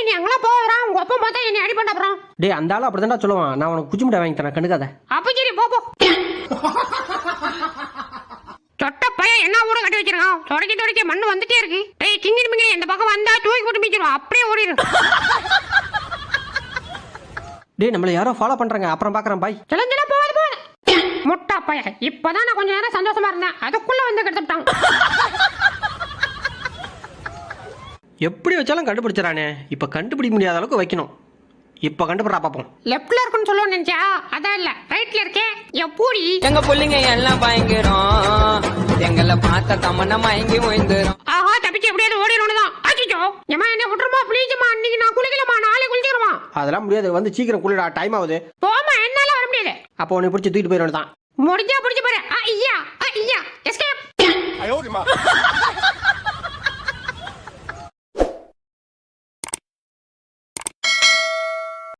நீ அங்கெல்லாம் போறான் உங்க அப்பா பார்த்தா என்ன அடி பண்ண அப்புறம். டேய் அந்த ஆளு அப்படிதான்டா சொல்லுவான். நான் உனக்கு குச்சி மிட்டாய் வாங்கி தரேன், கண்டுக்காத. அப்ப சரி போ. சொட்ட பையன் என்ன ஊட கட்டி வச்சிருக்கான். தொடச்சி மண்ணு வந்துட்டே இருக்கு. டேய் கிங்கிரி மிங்கிரி இந்த பக்கம் வந்தா தூக்கி போட்டு மிச்சிரும், அப்படியே ஓடிடும். டேய் நம்மள யாரோ ஃபாலோ பண்றாங்க, அப்புறம் பாக்குறேன் பாய். சொல்லுங்க போவாது போவாது. முட்டா பையன் இப்பதான் நான் கொஞ்ச நேரம் சந்தோஷமா இருந்தேன், அதுக்குள்ள வந்து கெடுத்துட்டான். எப்படி வச்சாலும் கண்டுபிடிச்சறானே. இப்ப கண்டுபிடிக்க முடியாத அளவுக்கு வைக்கணும். இப்ப கண்டுபிடா பாப்போம். லெஃப்ட்ல இருக்குன்னு சொல்லுவேன் நினைச்சா, அதான் இல்ல ரைட்ல இருக்கே. எப்படி எங்க புள்ளிங்க எல்லாம் பயங்கரம், எங்களை பார்த்த தமன்னா மயங்கி ஓய்ந்துரும். ஆஹா தப்பிச்சு எப்படியாவது ஓடிடணும் தான். அச்சோ ஏமா என்ன விட்டுருமா ப்ளீஸ்மா, இன்னைக்கு நான் குளிக்கலமா, நாளை குளிச்சிருமா. அதெல்லாம் முடியாது, வந்து சீக்கிரம் குளிடா, டைம் ஆகுது. போமா என்னால வர முடியாது. அப்போ உன்னை பிடிச்சி தூக்கிட்டு போயிடணும் தான். முடிஞ்சா பிடிச்சு பாரு. ஐயா ஐயா எஸ்கேப்.